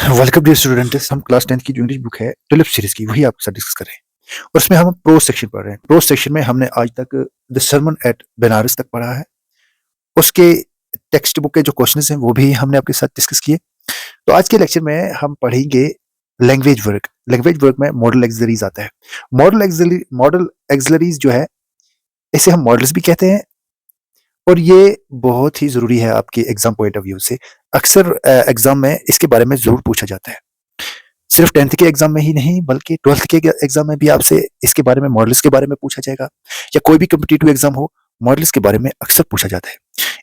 Welcome dear students. हम class 10th की जो इंग्लिश बुक है टुलिप सीरीज की वही आपके साथ डिस्कस कर रहे हैं और उसमें हम प्रोज सेक्शन पढ़ रहे हैं। प्रोज सेक्शन में हमने आज तक द सरमन एट बनारस तक पढ़ा है। उसके टेक्स्ट बुक के जो क्वेश्चंस हैं वो भी हमने आपके साथ डिस्कस किए। तो आज के लेक्चर में हम पढ़ेंगे लैंग्वेज वर्क। लैंग्वेज वर्क में मॉडल एक्सिलरीज आता है। मॉडल एक्सिलरीज जो है इसे हम मॉडल्स भी कहते हैं और ये बहुत ही जरूरी है आपके एग्जाम पॉइंट ऑफ व्यू से। अक्सर एग्जाम में इसके बारे में जरूर पूछा जाता है। सिर्फ 10th के एग्जाम में ही नहीं बल्कि 12th के एग्जाम में भी आपसे इसके बारे में मॉडल्स के बारे में पूछा जाएगा, या कोई भी कॉम्पिटिटिव एग्जाम हो मॉडल्स के बारे में अक्सर पूछा जाता है।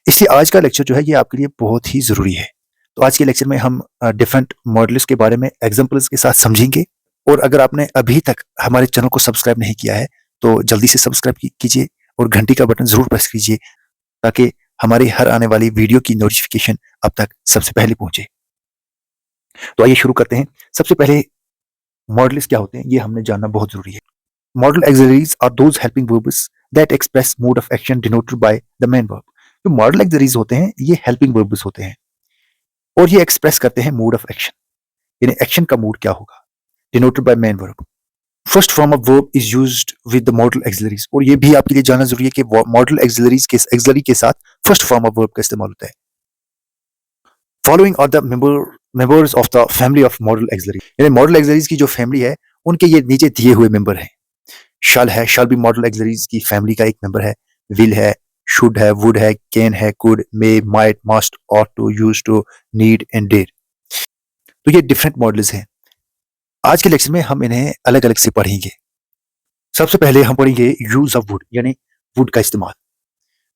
इसलिए आज का लेक्चर जो है ये आपके लिए बहुत ही जरूरी है। तो आज के लेक्चर में हम डिफरेंट मॉडल्स के बारे में एग्जाम्पल्स के साथ समझेंगे। और अगर आपने अभी तक हमारे चैनल को सब्सक्राइब नहीं किया है तो जल्दी से सब्सक्राइब कीजिए और घंटी का बटन जरूर प्रेस कीजिए ताकि हमारी हर आने वाली वीडियो की नोटिफिकेशन अब तक सबसे पहले पहुंचे। तो आइए शुरू करते हैं। सबसे पहले मॉडल्स क्या होते हैं ये हमने जानना बहुत जरूरी है। Modal auxiliaries are those helping verbs that express mode of action denoted by the main verb. जो मॉडल एक्सिलरीज होते हैं ये हेल्पिंग वर्ब्स होते हैं और ये एक्सप्रेस करते हैं मोड ऑफ एक्शन, यानी एक्शन का मूड क्या होगा, denoted by main verb. First form of verb is used with the model auxiliaries. और ये भी आपके लिए जानना जरूरी है कि मॉडल एक्सिलरी के साथ फर्स्ट फॉर्म ऑफ वर्ब का इस्तेमाल होता है। Following are the members of the family of modal auxiliary, यानी मॉडल एक्सिलरीज की जो फैमिली है उनके ये नीचे दिए हुए मेंबर हैं। शल है, शल भी मॉडल एक्सिलरीज की फैमिली का एक मेंबर है। विल है, शुड है, वुड है, कैन है, could, may, might, must, ought to, use to, need and dare. तो ये डिफरेंट मॉडल्स हैं। आज के लेक्चर में हम इन्हें अलग अलग से पढ़ेंगे। सबसे पहले हम पढ़ेंगे यूज ऑफ वुड, यानी वुड का इस्तेमाल।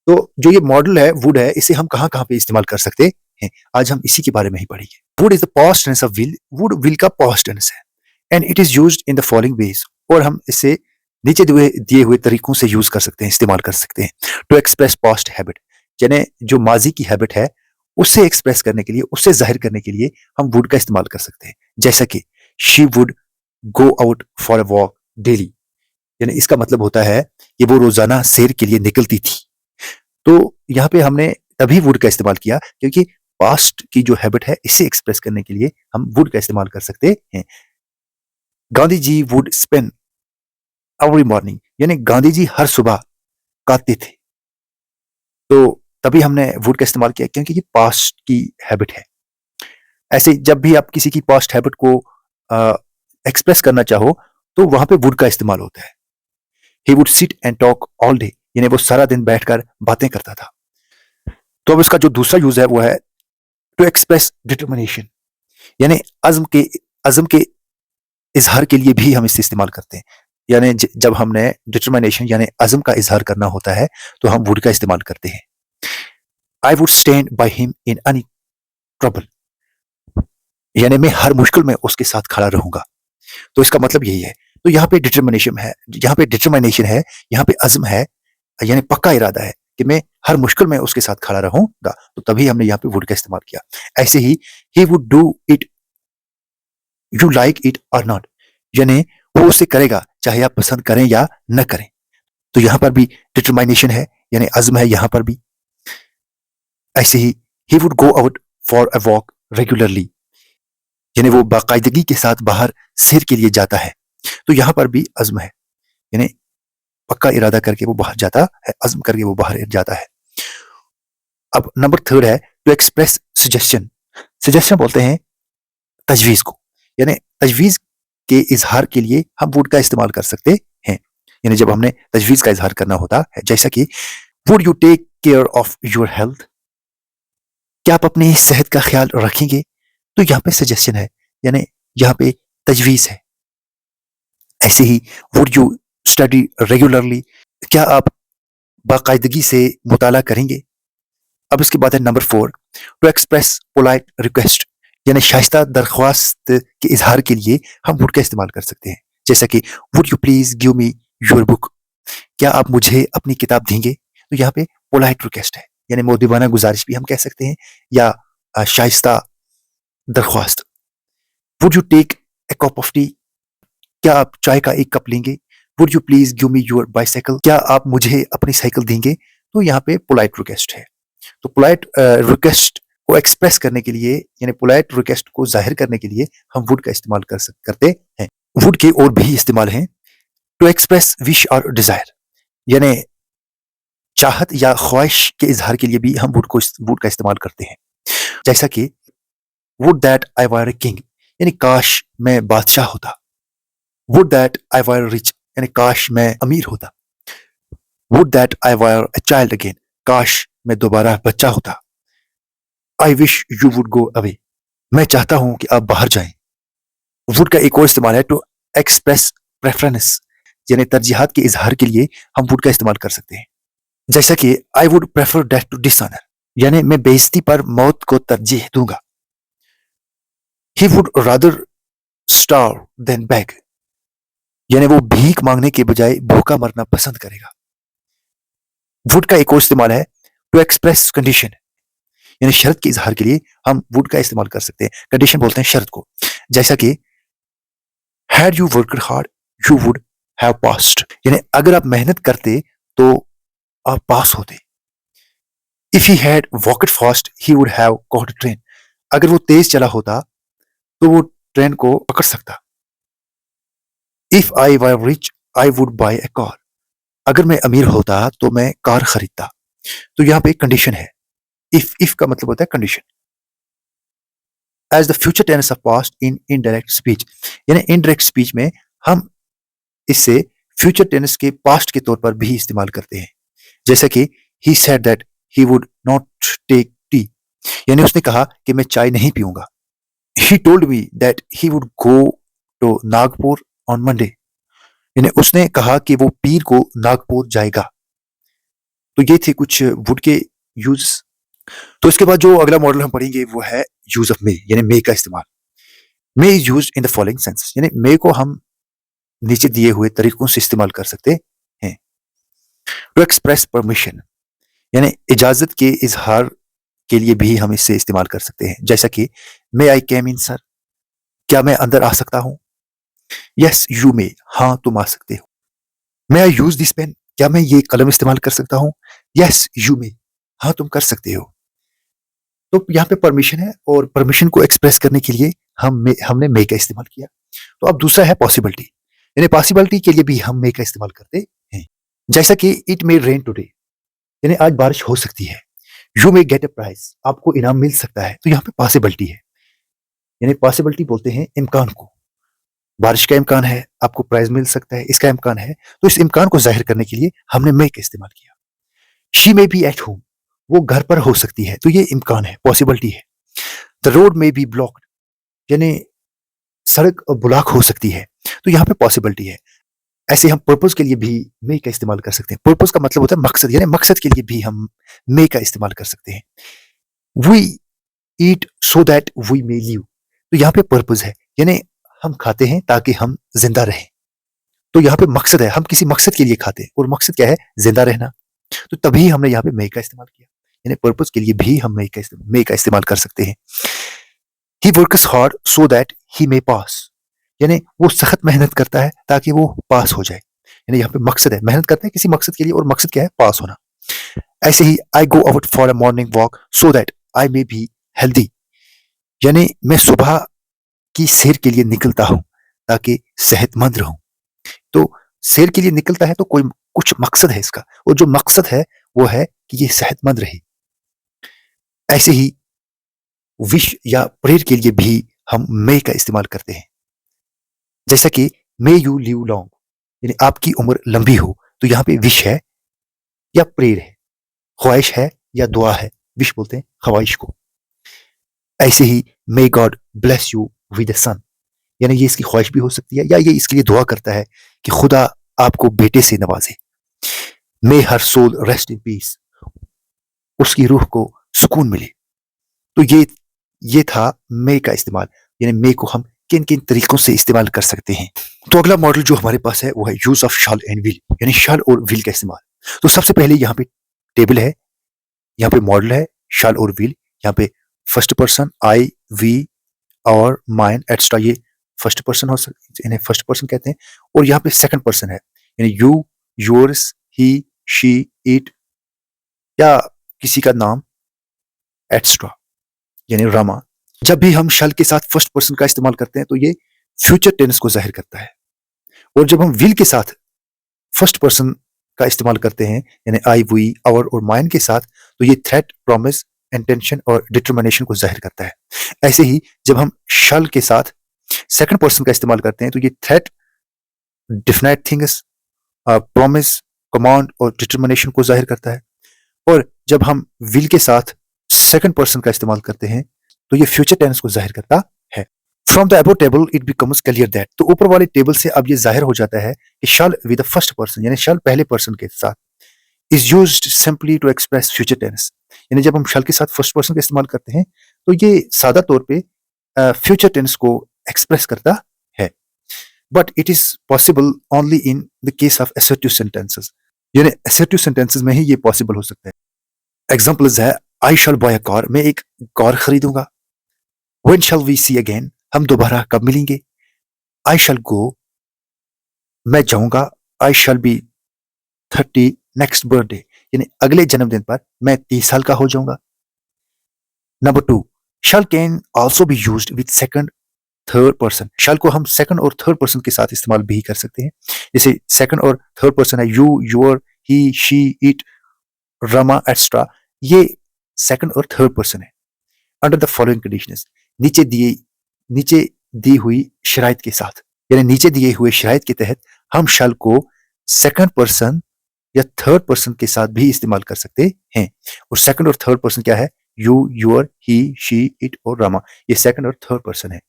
तो जो ये मॉडल है वुड है इसे हम कहाँ कहाँ पे इस्तेमाल कर सकते हैं, आज हम इसी के बारे में ही पढ़ेंगे। Would is the past tense of will. Would will का पास्ट टेंस है and it is used in the following ways. और हम इसे नीचे दिए हुए तरीकों से यूज कर सकते हैं, इस्तेमाल कर सकते हैं। टू एक्सप्रेस पास्ट हैबिट, यानी जो माजी की हैबिट है उससे एक्सप्रेस करने के लिए, उससे जाहिर करने के लिए हम वुड का इस्तेमाल कर सकते हैं। जैसा कि she would go out for a walk daily, यानी इसका मतलब होता है कि वो रोजाना सैर के लिए निकलती थी। तो यहाँ पे हमने तभी वुड का इस्तेमाल किया क्योंकि पास्ट की जो हैबिट है इसे एक्सप्रेस करने के लिए हम वुड का इस्तेमाल कर सकते हैं। Gandhi ji would spend every morning, यानी गांधी जी हर सुबह गाते थे। तो तभी हमने वुड का इस्तेमाल किया क्योंकि ये पास्ट की हैबिट है। ऐसे जब भी आप किसी की पास्ट हैबिट को एक्सप्रेस करना चाहो तो वहां पे वुड का इस्तेमाल होता है। He would sit and talk all day, यानी वो सारा दिन बैठकर बातें करता था। तो अब इसका जो दूसरा यूज है वो है टू एक्सप्रेस डिटर्मिनेशन, यानी अज़म के इजहार के लिए भी हम इसे इस्तेमाल करते हैं। यानी जब हमने डिटर्मिनेशन यानी अज़म का इजहार करना होता है तो हम वुड का इस्तेमाल करते हैं। I would stand by him in any trouble, यानी मैं हर मुश्किल में उसके साथ खड़ा रहूंगा। तो इसका मतलब यही है। तो यहाँ पे डिटर्मिनेशन है, यहाँ पे अज़म है, यानी पक्का इरादा है कि मैं हर मुश्किल में उसके साथ खड़ा रहूंगा। तो तभी हमने यहाँ पे वुड का इस्तेमाल किया। ऐसे he would do it you like it और नॉट, यानी वो उसे करेगा चाहे आप पसंद करें या न करें। तो यहाँ पर भी डिटरमिनेशन है, यानी अज़म है यहाँ पर भी। ऐसे ही would go out for a walk regularly, यानी वो बाकायदगी के साथ बाहर सैर के लिए जाता है। तो यहाँ पर भी अज़म है, यानी पक्का इरादा करके वो बाहर जाता है, अज़म करके वो बाहर जाता है। अब नंबर थर्ड है टू एक्सप्रेस सजेशन। सजेशन बोलते हैं तजवीज को, यानी तजवीज के इजहार के लिए हम वुड का इस्तेमाल कर सकते हैं। यानी जब हमने तजवीज का इजहार करना होता है, जैसा कि would you take care of your health, क्या आप अपनी सेहत का ख्याल रखेंगे। तो यहाँ पे सजेशन है, यानी यहाँ पे तजवीज है। ऐसे he would you study regularly, क्या आप बाकायदगी से मुताला करेंगे। अब इसके बाद है number 4 to express polite request, यानी शाइस्ता दरख्वास्त के इजहार के लिए हम वुड का इस्तेमाल कर सकते हैं। जैसा कि would you please give me your book, क्या आप मुझे अपनी किताब देंगे। तो यहाँ पे पोलाइट रिक्वेस्ट है, यानी मोदिबाना गुजारिश भी हम कह सकते हैं या शाइस्ता दरख्वास्त। Would you take a cup of tea, क्या आप चाय का एक कप लेंगे। Would you please give me your bicycle, क्या आप मुझे अपनी साइकिल देंगे। तो यहाँ पे पोलाइट रिक्वेस्ट है। तो पोलाइट रिक्वेस्ट को एक्सप्रेस करने के लिए यानी पोलाइट रिक्वेस्ट को जाहिर करने के लिए हम वुड का इस्तेमाल करते हैं। वुड के और भी इस्तेमाल हैं। टू एक्सप्रेस विश और डिजायर यानी चाहत या ख्वाहिश के इजहार के लिए भी हम वुड का इस्तेमाल करते हैं। जैसा कि would that I were a king यानी काश मैं बादशाह होता। Would that I were rich यानी काश मैं अमीर होता। Would that I were a child again काश मैं दोबारा बच्चा होता। I wish you would go away मैं चाहता हूं कि आप बाहर जाएं। वुड का एक और इस्तेमाल है टू एक्सप्रेस प्रेफरेंस यानी तरजीहात के इजहार के लिए हम वुड का इस्तेमाल कर सकते हैं। जैसा कि I would prefer death to dishonour यानी मैं बेइज्जती पर मौत को तरजीह दूंगा। He would rather starve than beg यानी वो भीख मांगने के बजाय भूखा मरना पसंद करेगा। वुड का एक और इस्तेमाल है टू एक्सप्रेस कंडीशन यानी शर्त के इजहार के लिए हम वुड का इस्तेमाल कर सकते हैं। कंडीशन बोलते हैं शर्त को। जैसा कि had you worked hard you would have passed यानी अगर आप मेहनत करते तो आप पास होते। If he had walked fast he would have caught train अगर वो तेज चला होता तो वो ट्रेन को पकड़ सकता। If I were rich I would buy A car अगर मैं अमीर होता तो मैं कार खरीदता। तो यहाँ पे कंडीशन है। इफ का मतलब होता है condition. As the future tense of past in indirect speech यानी इनडायरेक्ट स्पीच में हम इससे फ्यूचर टेंस के पास्ट के तौर पर भी इस्तेमाल करते हैं। जैसे कि he said that he would not take tea यानी उसने कहा कि मैं चाय नहीं पीऊंगा। He told me that he would go to Nagpur on Monday यानी उसने कहा कि वो पीर को नागपुर जाएगा। तो ये थे कुछ वुड के यूज। तो इसके बाद जो अगला मॉडल हम पढ़ेंगे वो है यूज ऑफ मे यानी मे का इस्तेमाल। May is use in the following sense यानी मे को हम नीचे दिए हुए तरीकों से इस्तेमाल कर सकते हैं। टू एक्सप्रेस परमिशन यानी इजाजत के इजहार के लिए भी हम इससे इस्तेमाल कर सकते हैं। जैसा कि मे आई कैम इन सर क्या मैं अंदर आ सकता हूं। यस यू मे हाँ तुम आ सकते हो। मे आई यूज दिस पेन क्या मैं ये कलम इस्तेमाल कर सकता हूं। यस यू मे हाँ तुम कर सकते हो। तो यहाँ पे परमिशन है और परमिशन को एक्सप्रेस करने के लिए हमने मे का इस्तेमाल किया। तो अब दूसरा है पॉसिबिलिटी यानी पॉसिबिलिटी के लिए भी हम मे का इस्तेमाल करते हैं। जैसा कि इट मे रेन टुडे यानी आज बारिश हो सकती है। You may get a prize आपको इनाम मिल सकता है। तो यहाँ पे पॉसिबिलिटी है यानी पॉसिबिलिटी बोलते हैं इम्कान को। बारिश का इम्कान है आपको प्राइज मिल सकता है इसका इम्कान है। तो इस इम्कान को जाहिर करने के लिए हमने मे का इस्तेमाल किया। She may be at home वो घर पर हो सकती है। तो ये इम्कान है पॉसिबिलिटी है। The road may be blocked यानी सड़क ब्लॉक हो सकती है। तो यहाँ पे पॉसिबिलिटी है। ऐसे हम पर्पस के लिए भी मे का इस्तेमाल कर सकते हैं। पर्पस का मतलब होता है मकसद यानी मकसद के लिए भी हम मे का इस्तेमाल कर सकते हैं। We eat so that we may live तो यहाँ पे पर्पस है यानी हम खाते हैं ताकि हम जिंदा रहें। तो यहाँ पे मकसद है हम किसी मकसद के लिए खाते हैं और मकसद क्या है जिंदा रहना। तो तभी हमने यहाँ पे मे का इस्तेमाल किया यानी पर्पस के लिए भी हम मे का इस्तेमाल कर सकते हैं। He works hard so that he may pass यानी वो सख्त मेहनत करता है ताकि वो पास हो जाए। यानी यहाँ पे मकसद है मेहनत करते हैं किसी मकसद के लिए और मकसद क्या है पास होना। ऐसे ही I go out for a morning walk so that I may be healthy यानी मैं सुबह की सैर के लिए निकलता हूं ताकि सेहतमंद रहूं। तो सैर के लिए निकलता है तो कोई कुछ मकसद है इसका और जो मकसद है वो है कि ये सेहतमंद रहे। ऐसे ही विश या प्रेयर के लिए भी हम मे का इस्तेमाल करते हैं। जैसा कि मे यू लिव लॉन्ग यानी आपकी उम्र लंबी हो। तो यहाँ पे विश है या प्रेयर है ख्वाहिश है या दुआ है। विश बोलते हैं ख्वाहिश को। ऐसे ही may God bless you with son यानी ये इसकी ख्वाहिश भी हो सकती है या ये इसके लिए दुआ करता है कि खुदा आपको बेटे से नवाजे। मे हर सोल रेस्ट इन पीस उसकी रूह को सुकून मिले। तो ये था मे का इस्तेमाल यानी मे को हम किन किन तरीकों से इस्तेमाल कर सकते हैं। तो अगला मॉडल जो हमारे पास है वो है use of shall and will यानी शाल और विल का इस्तेमाल। तो सबसे पहले यहाँ पे टेबल है यहाँ पे मॉडल है शाल और विल। यहाँ पे फर्स्ट पर्सन आई वी और माइन एटस्ट्रा ये फर्स्ट पर्सन हो सकते इन्हें फर्स्ट पर्सन कहते हैं। और यहाँ पे सेकंड पर्सन है यानी you yours he she it या किसी का नाम एटस्ट्रा। यानी रामा। जब भी हम शल के साथ फर्स्ट पर्सन का इस्तेमाल करते हैं तो ये फ्यूचर टेंस को जाहिर करता है। और जब हम विल के साथ फर्स्ट पर्सन का इस्तेमाल करते हैं यानी आई, वी, आवर और माइन के साथ, तो ये थ्रेट, प्रॉमिस, इंटेंशन और डिटरमिनेशन को जाहिर करता है। ऐसे ही जब हम शल के साथ सेकंड पर्सन का इस्तेमाल करते हैं तो ये threat, definite things, promise, command और डिटरमिनेशन को जाहिर करता है। और जब हम विल के साथ सेकंड पर्सन का इस्तेमाल करते हैं तो ये फ्यूचर टेंस को जाहिर करता है। From the above table it becomes clear that, तो ऊपर वाले टेबल से अब ये जाहिर हो जाता है कि shall with the first person यानी शल पहले पर्सन के साथ is used simply to express future tense, यानी जब हम शल के साथ फर्स्ट पर्सन का इस्तेमाल करते हैं तो ये सादा तौर पे फ्यूचर टेंस को एक्सप्रेस करता है। But it is possible only in the case of assertive sentences, यानी assertive sentences में ही ये पॉसिबल हो सकता है। एग्जांपल्स है आई शैल बाय अ कार, मैं एक कार खरीदूंगा। When shall we see again, हम दोबारा कब मिलेंगे। आई शैल गो, मैं जाऊंगा। I shall be 30 next birthday, यानी अगले जन्मदिन पर मैं 30 साल का हो जाऊंगा। Number 2, shall can also be used with second third person, shall को हम सेकंड और थर्ड पर्सन के साथ इस्तेमाल भी कर सकते हैं। जैसे सेकंड और थर्ड पर्सन है you, your, he, she, it, Rama extra, ये सेकंड और थर्ड पर्सन है। अंडर द फॉलोइंग कंडीशंस, नीचे दी हुई शराइत के साथ, यानी नीचे दिए हुए शराइत के तहत हम शैल को सेकंड पर्सन या थर्ड पर्सन के साथ भी इस्तेमाल कर सकते हैं। और सेकंड और थर्ड पर्सन क्या है, you, your, he, she, it और रमा, ये सेकंड और थर्ड पर्सन है।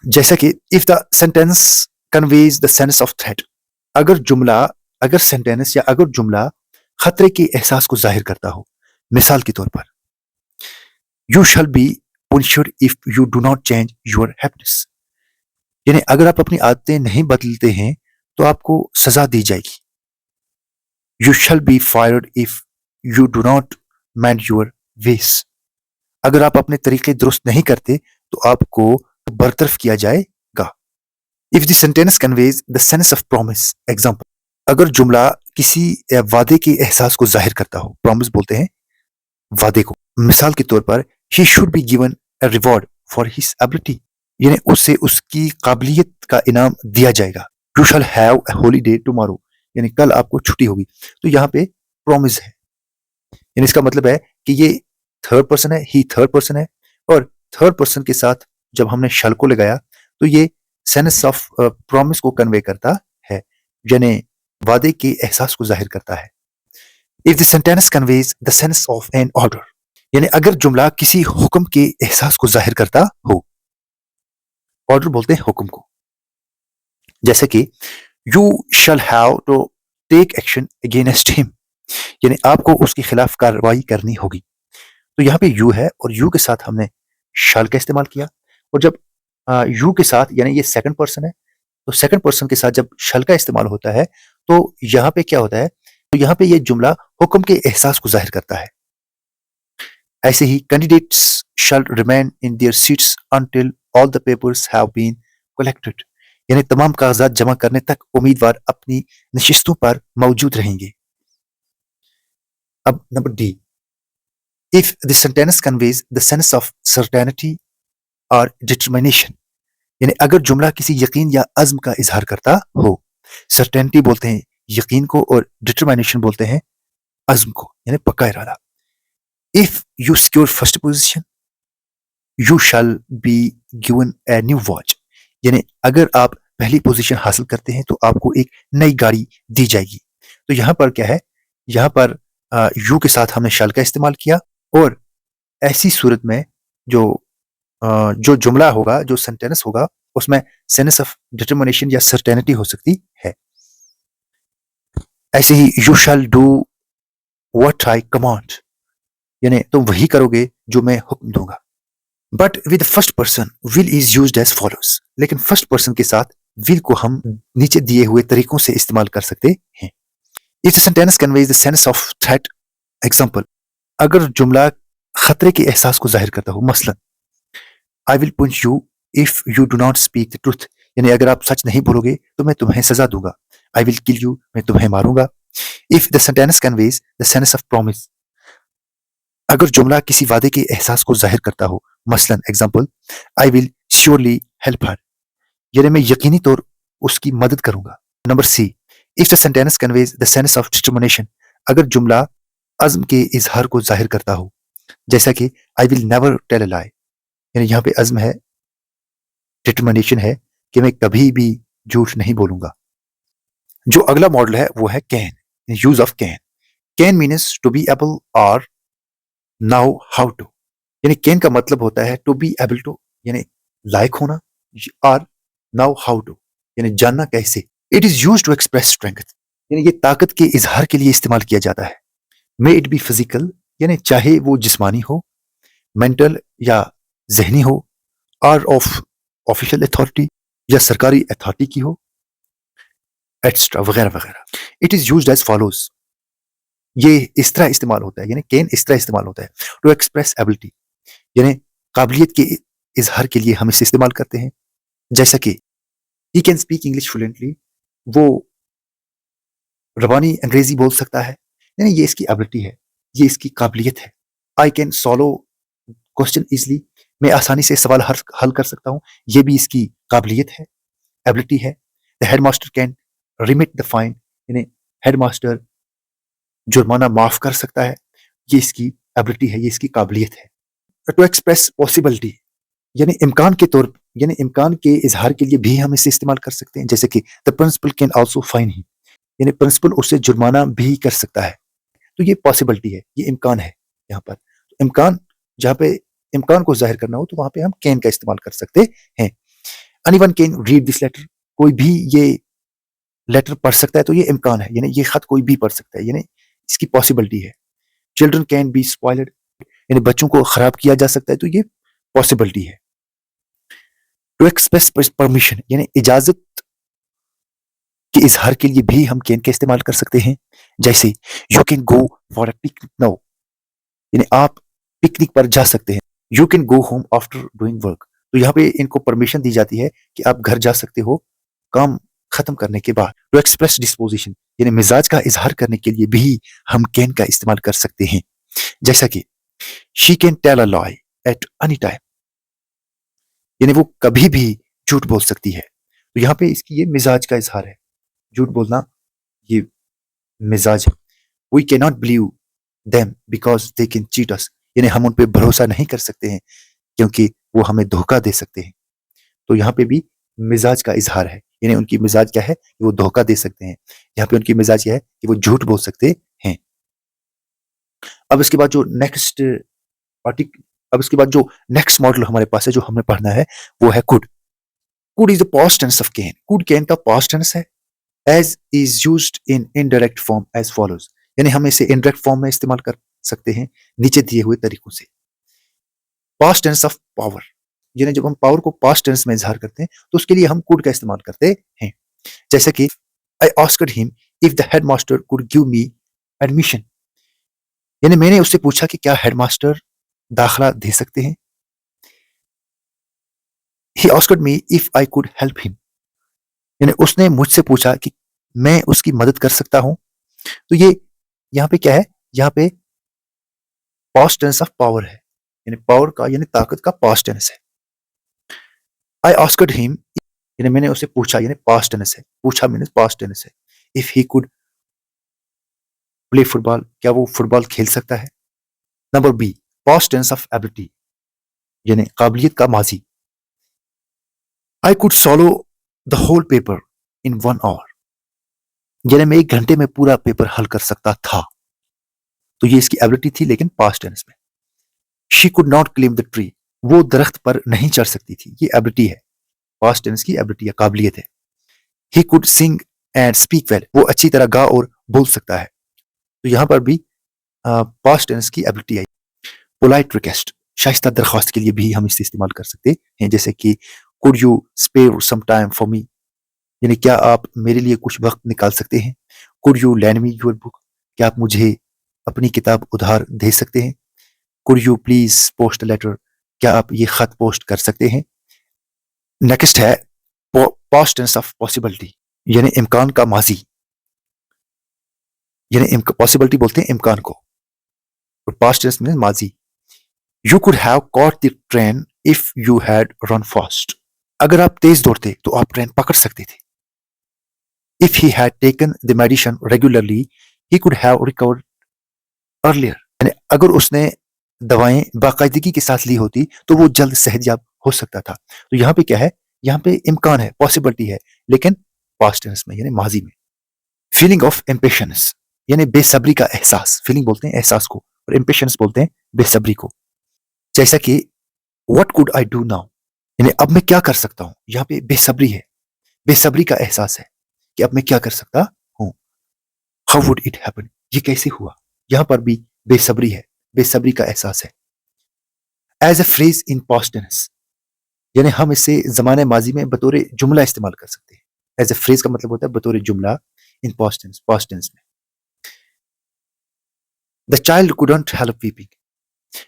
जैसा कि if the sentence conveys the sense of threat, अगर सेंटेंस या अगर जुमला खतरे के एहसास को जाहिर करता हो, मिसाल के तौर पर you shall be punished if you do not change your habits, यानी अगर आप अपनी आदतें नहीं बदलते हैं तो आपको सजा दी जाएगी। You shall be fired if you do not mend your ways, अगर आप अपने तरीके दुरुस्त नहीं करते तो आपको बरतरफ किया जाएगा। If the sentence conveys the sense of promise, example, अगर जुमला किसी वादे के एहसास को जाहिर करता हो, प्रॉमिस बोलते हैं वादे को, मिसाल के तौर पर he should be given a reward for his ability, यानी उसे उसकी काबिलियत का इनाम दिया जाएगा। You shall have a holiday tomorrow, यानी कल आपको छुट्टी होगी। तो यहाँ पे प्रॉमिस है, यानी इसका मतलब है कि ये थर्ड पर्सन है, ही थर्ड पर्सन है, और थर्ड पर्सन के साथ जब हमने शल को लगाया तो ये सेंस ऑफ प्रॉमिस को कन्वे करता है, यानी वादे के एहसास को जाहिर करता है। If the sentence conveys the sense of an order, यानी अगर जुमला किसी हुक्म के एहसास को जाहिर करता हो, ऑर्डर बोलते हैं हुक्म को, जैसे कि you shall have to take action against him, यानी आपको उसके खिलाफ कार्रवाई करनी होगी। तो यहाँ पे यू है और यू के साथ हमने शैल का इस्तेमाल किया, और जब यू के साथ यानी ये सेकंड पर्सन है, तो सेकंड पर्सन के साथ जब शैल का इस्तेमाल होता है तो यहाँ पे क्या होता है, तो यहाँ पे ये जुमला हुक्म के एहसास को जाहिर करता है। ऐसे ही candidates shall remain in their seats until all the papers have been collected, यानी तमाम कागजात जमा करने तक उम्मीदवार अपनी नशिस्तों पर मौजूद रहेंगे। अब number D, if the sentence conveys the sense of certainty और डिटरमिनेशन, यानी अगर जुमला किसी यकीन या अज़्म का इजहार करता हो, सर्टेनिटी बोलते हैं यकीन को और डिटरमिनेशन बोलते हैं अज़्म को, यानी पक्का इरादा। If you secure first position you shall be given a new watch, यानी अगर आप पहली पोजीशन हासिल करते हैं तो आपको एक नई गाड़ी दी जाएगी। तो यहाँ पर क्या है, यहाँ पर यू के साथ हमने शैल का इस्तेमाल किया, और ऐसी सूरत में जो जुमला होगा, जो सेंटेंस होगा, उसमें सेंस ऑफ डिटरमिनेशन या सर्टेनिटी हो सकती है। ऐसे ही you shall do what I command, यानी तुम वही करोगे जो मैं हुक्म दूंगा। But with first person will is used as follows, लेकिन फर्स्ट पर्सन के साथ विल को हम नीचे दिए हुए तरीकों से इस्तेमाल कर सकते हैं। If the sentence conveys the sense of threat, example, अगर जुमला खतरे के एहसास को जाहिर करता हो, मसलन I will punch you if you do not speak the truth, यानी अगर आप सच नहीं बोलोगे तो मैं तुम्हें सजा दूंगा। आई विल किल यू, मैं तुम्हें मारूंगा। If the sentence conveys the sense of promise, अगर जुमला किसी वादे के एहसास को जाहिर करता हो, मसलन example, I will surely help her, यानी मैं यकीनी तौर उसकी मदद करूंगा। Number C, if the sentence conveys the sense of determination, अगर जुमला अज़्म के इजहार को जाहिर करता हो, जैसा कि I will never tell a lie, यानी यहाँ पे अज़्म है, डिटरमिनेशन है कि मैं कभी भी झूठ नहीं बोलूंगा। जो अगला मॉडल है वो है can, use of can. Can means to be able और नाउ हाउ टू, यानी कैन का मतलब होता है टू बी एबल टू, यानी लायक होना, और नाउ हाउ टू, यानी जानना कैसे। It is use to express strength, यानी ये ताकत के इजहार के लिए इस्तेमाल किया जाता है। मे इट बी फिजिकल, यानी चाहे वो जिस्मानी हो, मेंटल या जहनी हो, और ऑफ ऑफिशियल अथॉरिटी या सरकारी अथॉरिटी की हो, एक्स्ट्रा वगैरह वगैरह। It is used as follows, ये इस तरह इस्तेमाल होता है, यानी कैन इस तरह इस्तेमाल होता है। टू एक्सप्रेस एबिलिटी, यानी काबिलियत के इजहार के लिए हम इसे इस्तेमाल करते हैं। जैसा कि he can speak English fluently, वो रबानी अंग्रेजी बोल सकता है, यानी ये इसकी एबिलिटी है, ये इसकी काबिलियत है। I can solve question easily, मैं आसानी से सवाल हल कर सकता हूँ, ये भी इसकी काबिलियत है, एबिलिटी है। The head master can remit the fine, यानी हेड मास्टर जुर्माना माफ कर सकता है, ये इसकी एबिलिटी है, ये इसकी काबिलियत है। टू एक्सप्रेस पॉसिबिलिटी, यानी इम्कान के तौर, यानी इम्कान के इजहार के लिए भी हम इसे इस्तेमाल कर सकते हैं। जैसे कि the principal can also fine he, यानी प्रिंसिपल उससे जुर्माना भी कर सकता है। तो ये पॉसिबिलिटी है, ये इम्कान है। यहाँ पर इम्कान, जहाँ पे इम्कान को जाहिर करना हो तो वहां पे हम कैन का इस्तेमाल कर सकते हैं। Anyone can read this letter, कोई भी ये लेटर पढ़ सकता है, तो ये इम्कान है, यानी ये खत कोई भी पढ़ सकता है, यानी इसकी पॉसिबिलिटी है। चिल्ड्रन कैन बी स्पॉइल्ड, यानी बच्चों को खराब किया जा सकता है, तो ये पॉसिबिलिटी है। टू एक्सप्रेस परमिशन, यानी इजाजत के इजहार के लिए भी हम कैन का इस्तेमाल कर सकते हैं। जैसे you can go for a picnic now, यानी आप पिकनिक पर जा सकते हैं। You can go home after doing work, तो यहाँ पे इनको परमिशन दी जाती है कि आप घर जा सकते हो काम खत्म करने के बाद। टू एक्सप्रेस डिस्पोजिशन, यानी मिजाज का इजहार करने के लिए भी हम कैन का इस्तेमाल कर सकते हैं। जैसा कि she can tell a lie at any time, यानी वो कभी भी झूठ बोल सकती है, तो यहाँ पे इसकी ये मिजाज का इजहार है, झूठ बोलना ये मिजाज है। We can not believe them because they can cheat us, यानी हम उन पे भरोसा नहीं कर सकते हैं क्योंकि वो हमें धोखा दे सकते हैं। तो यहाँ पे भी मिजाज का इजहार है, यानी उनकी मिजाज क्या है कि वो धोखा दे सकते हैं। यहाँ पे उनकी मिजाज क्या है कि वो झूठ बोल सकते हैं। अब इसके बाद जो नेक्स्ट आर्टिक अब इसके बाद जो नेक्स्ट मॉडल हमारे पास है, जो हमने पढ़ना है, वो है could. Could is the past tense of can, could can का पास्ट टेंस है। As is used in indirect form as follows, यानी हम इसे इनडायरेक्ट फॉर्म में इस्तेमाल कर सकते हैं नीचे दिए हुए तरीकों से। पास्ट टेंस ऑफ पावर, यानी जब हम पावर को पास्ट टेंस में इजहार करते हैं तो उसके लिए हम कुड का इस्तेमाल करते हैं। जैसे कि आई asked him if the headmaster could give me admission, यानी मैंने उससे पूछा कि क्या हेडमास्टर दाखिला दे सकते हैं। He asked me if I could help him, यानी उसने मुझसे पूछा कि मैं उसकी मदद कर सकता हूं। तो ये यहाँ पे क्या है, यहाँ पे पास्ट टेंस ऑफ पावर है, यानी पावर का यानी ताकत का पास्ट टेंस है। आई आस्क्ड हिम, यानी मैंने उससे पूछा, यानी पास्ट टेंस है, पूछा मैंने पास्ट टेंस है। If he could play football, क्या वो फुटबॉल खेल सकता है। Number B, past tense of ability, यानी काबिलियत का माजी। I could solve the whole paper in 1 hour, यानी मैं 1 घंटे में पूरा पेपर हल कर सकता था। तो ये इसकी एबिलिटी थी, लेकिन पास्ट टेंस में। She could not claim the tree, वो दरख्त पर नहीं चढ़ सकती थी, ये एबिलिटी है, पास्ट टेंस की एबिलिटी या काबिलियत है। He could sing and speak well, वो अच्छी तरह गा और बोल सकता है, तो यहाँ पर भी पास्ट टेंस की एबिलिटी आई। पोलाइट रिक्वेस्ट, शाइस्ता दरख्वास्त के लिए भी हम इसे इस्तेमाल कर सकते हैं। जैसे कि could you spare some time for me, यानी क्या आप मेरे लिए कुछ वक्त निकाल सकते हैं। Could you lend me your book, क्या आप मुझे अपनी किताब उधार दे सकते हैं। Could you please post letter, क्या आप ये खत पोस्ट कर सकते हैं। नेक्स्ट है पास्ट टेंस ऑफ पॉसिबिलिटी, यानी इम्कान का माजी, यानी पॉसिबिलिटी बोलते हैं इम्कान को, और पास्ट टेंस में माजी। You could have caught the train if you had run fast. अगर आप तेज दौड़ते तो आप ट्रेन पकड़ सकते थे। If he had taken the medicine regularly he could have recovered earlier. यानी अगर उसने दवाएं बाकायदगी के साथ ली होती तो वो जल्द सेहतयाब हो सकता था। तो यहाँ पे क्या है, यहाँ पे इम्कान है, पॉसिबिलिटी है, लेकिन पास्ट टेंस में यानी माजी में। फीलिंग ऑफ इम्पेशंस यानी बेसब्री का एहसास, फीलिंग बोलते हैं एहसास को और इम्पेशंस बोलते हैं बेसब्री को। जैसा कि what could I do now, यानी अब मैं क्या कर सकता हूं। यहाँ पे बेसब्री है, बेसब्री का एहसास है कि अब मैं क्या कर सकता हूं। हाउ वुड इट हैपन, ये कैसे हुआ। यहां पर भी बेसब्री है, बेसब्री का एहसास है। As a phrase in past tense, यानी हम इसे जमाने माजी में बतौर जुमला इस्तेमाल कर सकते हैं। एज ए फ्रेज का मतलब होता है बतौर जुमला इन पास्ट टेंस में। The child couldn't help weeping,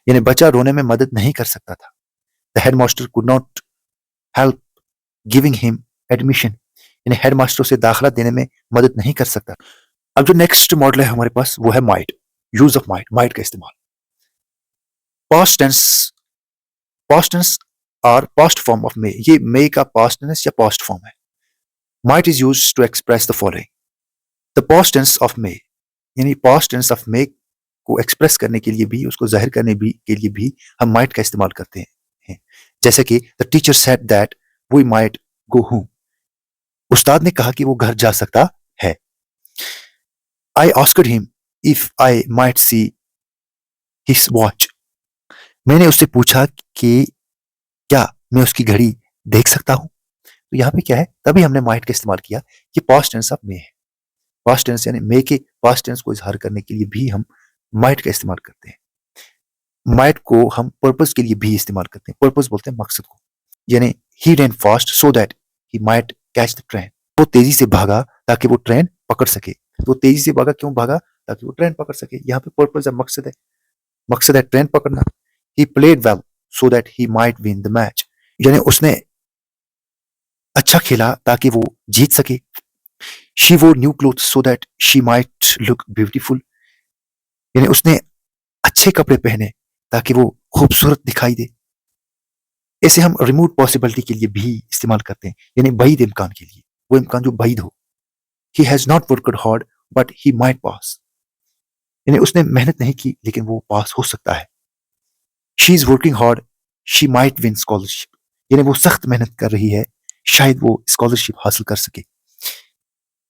यानी बच्चा रोने में मदद नहीं कर सकता था। The headmaster could not help giving him admission, यानी हेडमास्टर उसे दाखिला देने में मदद नहीं कर सकता। अब जो नेक्स्ट मॉडल है हमारे पास वो है might, use of might, might का इस्तेमाल। पास्ट टेंस, पास्ट टेंस और पास्ट फॉर्म ऑफ मे, ये मे का पास्ट टेंस या पास्ट फॉर्म है। Might is used to express the following. The past tense of may, यानी पास्ट टेंस ऑफ मे को express करने के लिए भी, उसको जाहिर करने भी के लिए भी हम माइट का इस्तेमाल करते हैं। जैसे कि the teacher said that we might go home, उस्ताद ने कहा कि वो घर जा सकता है। I asked him if I might see his watch, मैंने उससे पूछा कि क्या मैं उसकी घड़ी देख सकता हूं। तो यहाँ पे क्या है, तभी हमने माइट का इस्तेमाल किया कि पास्ट टेंस ऑफ मे है। पास्ट टेंस यानी मे के पास्ट टेंस को इजहार करने के लिए भी हम माइट का इस्तेमाल करते हैं। माइट को हम पर्पस के लिए भी इस्तेमाल करते हैं। पर्पस बोलते हैं मकसद को, यानी he ran fast so that he might catch the train, वो तेजी से भागा ताकि वो ट्रेन पकड़ सके। तो तेजी से भागा, क्यों भागा, ताकि वो ट्रेन पकड़ सके। यहाँ पे पर्पस है, मकसद है, मकसद है ट्रेन पकड़ना। He played well so that he might win the match, यानी उसने अच्छा खेला ताकि वो जीत सके। शी वोर new clothes so that she might look beautiful, यानी उसने अच्छे कपड़े पहने ताकि वो खूबसूरत दिखाई दे। इसे हम रिमोट पॉसिबिलिटी के लिए भी इस्तेमाल करते हैं, यानी बैद इम्कान के लिए, वो इम्कान जो बैद हो। He has not worked hard but he might pass, यानी उसने मेहनत नहीं की लेकिन वो पास हो सकता है। She is working hard she might win scholarship, यानी वो सख्त मेहनत कर रही है, शायद वो स्कॉलरशिप हासिल कर सके।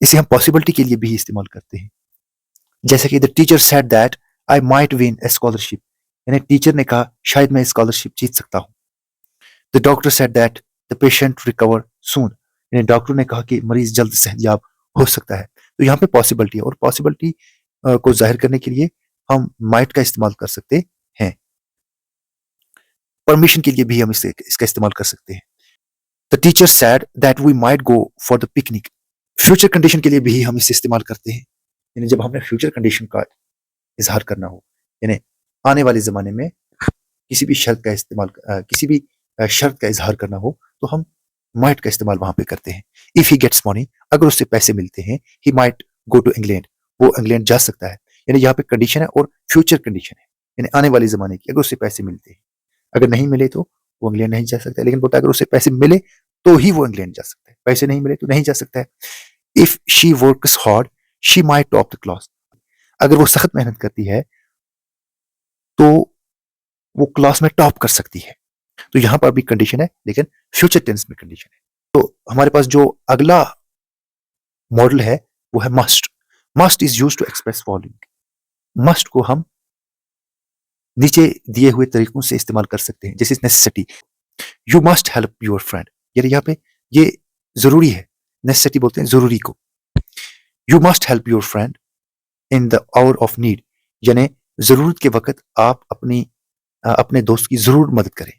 इसे हम पॉसिबिलिटी के लिए भी इस्तेमाल करते हैं। जैसे कि the teacher said that I might win a scholarship, यानी टीचर ने कहा शायद मैं स्कॉलरशिप जीत सकता हूँ। The doctor said that the patient recover soon, यानी डॉक्टर ने कहा कि मरीज जल्द सेहतयाब हो सकता है। तो यहाँ पे पॉसिबिलिटी है और पॉसिबिलिटी को जाहिर करने के लिए हम माइट का इस्तेमाल कर सकते हैं। परमिशन के लिए भी हम इसका इस्तेमाल कर सकते हैं। The teacher said that we might go for the picnic, future condition के लिए भी हम इसे इस्तेमाल करते हैं, यानी जब हमने फ्यूचर कंडीशन का इजहार करना हो, यानी आने वाले जमाने में किसी भी शर्त का इस्तेमाल, किसी भी शर्त का इजहार करना हो तो हम माइट का इस्तेमाल वहां पे करते हैं। इफ ही गेट्स मनी, अगर उससे पैसे मिलते हैं, he might go to England, वो इंग्लैंड जा सकता है। यानी यहाँ पे कंडीशन है और फ्यूचर कंडीशन है, यानी आने वाले जमाने की। अगर उससे पैसे मिलते हैं, अगर नहीं मिले तो वो इंग्लैंड नहीं जा सकता, लेकिन बोलता है अगर उससे पैसे मिले तो ही वो इंग्लैंड जा सकता है, पैसे नहीं मिले तो नहीं जा सकता है। If she works hard she might top the class, अगर वो सख्त मेहनत करती है तो वो क्लास में टॉप कर सकती है। तो यहां पर भी कंडीशन है लेकिन फ्यूचर टेंस में कंडीशन है। तो हमारे पास जो अगला मॉडल है वो है must. Must is use to express following. Must को हम नीचे दिए हुए तरीकों से इस्तेमाल कर सकते हैं, जैसे necessity, you must help your friend, यानी यहाँ पे ये जरूरी है, नेसेसिटी बोलते हैं जरूरी को। You must help your friend in the hour of need, यानी जरूरत के वक्त आप अपने दोस्त की जरूर मदद करें।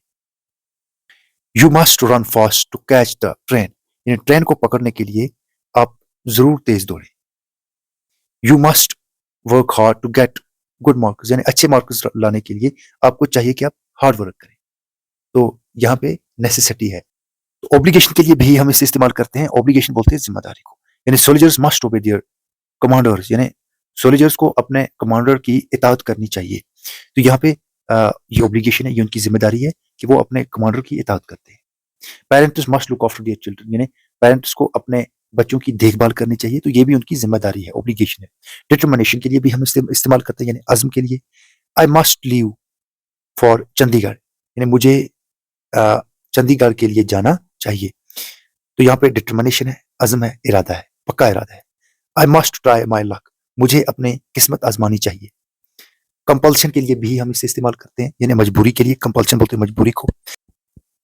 You must run fast to catch the train, यानी ट्रेन को पकड़ने के लिए आप जरूर तेज दौड़ें। You must work hard to get good marks, यानी अच्छे मार्क्स लाने के लिए आपको चाहिए कि आप हार्ड वर्क करें। तो यहाँ पे नेसेसिटी है। तो ऑब्लिगेशन के लिए भी हम इसे इस्तेमाल करते हैं। ऑब्लिगेशन बोलते हैं जिम्मेदारी को, यानी सोल्जर्स मस्ट ओबे देयर कमांडर्स, यानी सोल्जर्स को अपने कमांडर की इताअत करनी चाहिए। तो यहाँ पे ये ऑब्लिगेशन है, ये उनकी जिम्मेदारी है कि वो अपने कमांडर की इताअत करते हैं। Parents must look after their children, यानी पेरेंट्स को अपने बच्चों की देखभाल करनी चाहिए, तो ये भी उनकी जिम्मेदारी है, ऑब्लिगेशन है। डिटरमिनेशन के लिए भी हम इस्तेमाल करते हैं, यानी अज़्म के लिए। I must leave for Chandigarh, यानी मुझे चंडीगढ़ के लिए जाना चाहिए। तो यहाँ पे डिटरमिनेशन है, अज़्म है, इरादा है, पक्का इरादा है। I must try my luck, मुझे अपने किस्मत आजमानी चाहिए। कंपल्शन के लिए भी हम इसे इस्तेमाल करते हैं, यानी मजबूरी के लिए, कंपल्शन बोलते हैं मजबूरी को।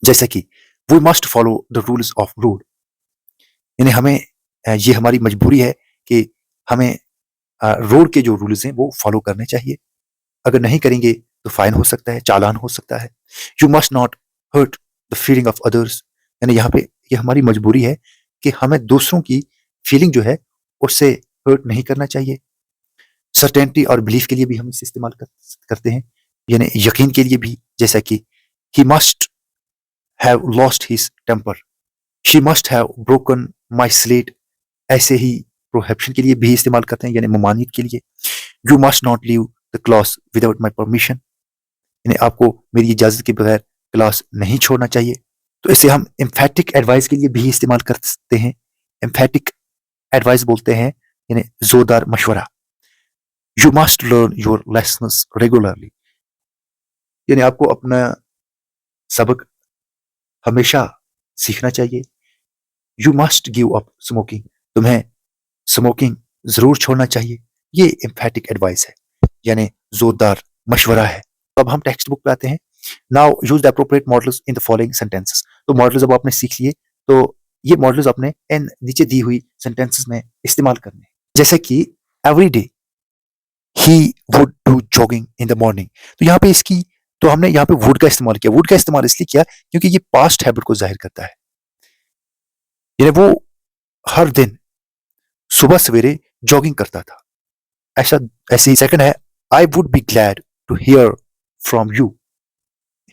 जैसे कि we must follow the rules of road, यानी हमें ये हमारी मजबूरी है कि हमें रोड के जो रूल्स हैं वो फॉलो करने चाहिए। अगर नहीं करेंगे तो फाइन हो सकता है, चालान हो सकता है। You must not hurt the feeling of others, यानी यहाँ पे ये हमारी मजबूरी है कि हमें दूसरों की फीलिंग जो है उससे हर्ट नहीं करना चाहिए। सर्टेनिटी और बिलीफ के लिए भी हम इसे इस्तेमाल करते हैं, यानी यकीन के लिए भी, जैसा कि he must have lost his temper, she must have broken my slate, ऐसे ही प्रोहिबिशन के लिए भी इस्तेमाल करते हैं, यानी ममानियत के लिए। You must not leave the class without my permission, यानी आपको मेरी इजाजत के बगैर क्लास नहीं छोड़ना चाहिए। तो इसे हम एम्फेटिक एडवाइस के लिए भी इस्तेमाल कर सकते हैं। एम्फेटिक एडवाइस बोलते हैं यानी जोरदार मशवरा। You must learn your lessons regularly, यानी आपको अपना सबक हमेशा सीखना चाहिए। You must give up smoking, तुम्हें स्मोकिंग जरूर छोड़ना चाहिए। ये एम्फेटिक एडवाइस है, यानी जोरदार मशवरा है। तो अब हम टेक्स्ट बुक पे आते हैं। Now use the appropriate models in the following sentences. तो मॉडल्स अब आपने सीख लिए, तो ये मॉडल्स आपने इन नीचे दी हुई सेंटेंसेस में इस्तेमाल करने। जैसे कि every day he would do jogging in the morning, तो यहाँ पे इसकी तो हमने यहाँ पे वुड का इस्तेमाल किया। वुड का इस्तेमाल इसलिए किया क्योंकि ये पास्ट हैबिट को जाहिर करता है, यानी वो हर दिन सुबह सवेरे जॉगिंग करता था। ऐसे ही सेकंड है, I would be glad to hear from you,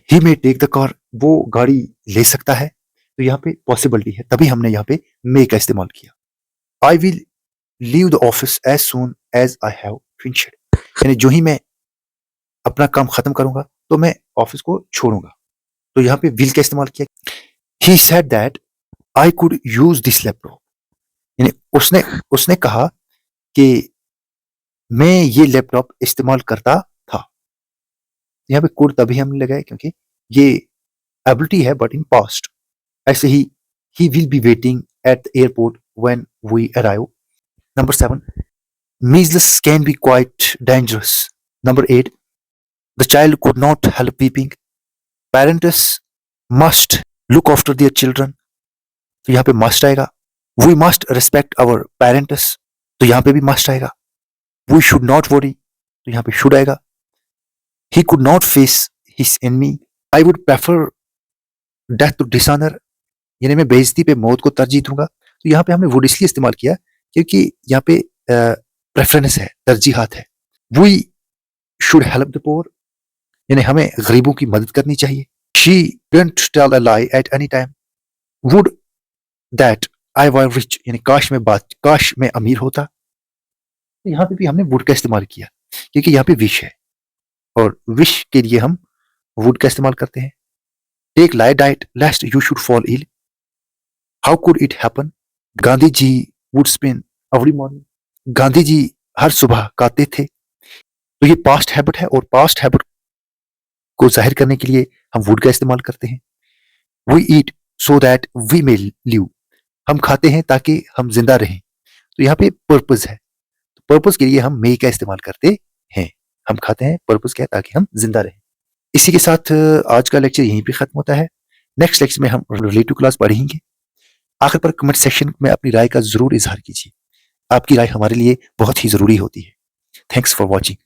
he may take the car, वो गाड़ी ले सकता है। तो यहाँ पे पॉसिबिलिटी है, तभी हमने यहाँ पे मे का इस्तेमाल किया। I will leave the office as soon as I have finished, यानी जो ही मैं अपना काम खत्म करूंगा तो मैं ऑफिस को छोड़ूंगा। तो यहाँ पे विल का इस्तेमाल किया। ही said that I could use this laptop, यानी उसने उसने कहा कि मैं ये लैपटॉप इस्तेमाल करता था। यहाँ पे कुड तभी हमने लगाया क्योंकि ये एबिलिटी है बट इन पास्ट। ऐसे ही will be waiting at the airport when we arrive. Number 7, measles can be quite dangerous. Number 8, the child could not help weeping. Parents must look after their children. तो यहाँ पे must आएगा। We must respect our parents. तो यहाँ पे भी must आएगा। We should not worry. तो यहाँ पे should आएगा। He could not face his enemy. I would prefer death to dishonor. यानी मैं बेइज्जती पे मौत को तरजीह दूंगा। तो यहाँ पे हमने would इसलिए इस्तेमाल किया क्योंकि यहाँ पे प्रेफरेंस है, तरजीहात है। We should help the poor, यानी हमें गरीबों की मदद करनी चाहिए। She didn't tell a lie at any time. Would that I were rich, यानी काश मैं अमीर होता। तो यहाँ पे भी हमने वुड का इस्तेमाल किया क्योंकि यहाँ पे विश है और विश के लिए हम वुड का इस्तेमाल करते हैं। Take light diet lest you should fall ill. How could it happen? Gandhi ji would spend every morning, Gandhi ji हर सुबह गाते थे। तो ये पास्ट हैबिट है और पास्ट हैबिट को जाहिर करने के लिए हम वुड का इस्तेमाल करते हैं। We eat so that we may live, हम खाते हैं ताकि हम जिंदा रहें। तो यहाँ पे पर्पस है, तो पर्पस के लिए हम मे का इस्तेमाल करते हैं। हम खाते हैं, पर्पस क्या है? ताकि हम जिंदा रहें। इसी के साथ आज का लेक्चर यहीं पे खत्म होता है। नेक्स्ट लेक्चर में हम रिलेटिव क्लास पढ़ेंगे। आखिर पर कमेंट सेक्शन में अपनी राय का जरूर इजहार कीजिए। आपकी राय हमारे लिए बहुत ही जरूरी होती है। Thanks for watching.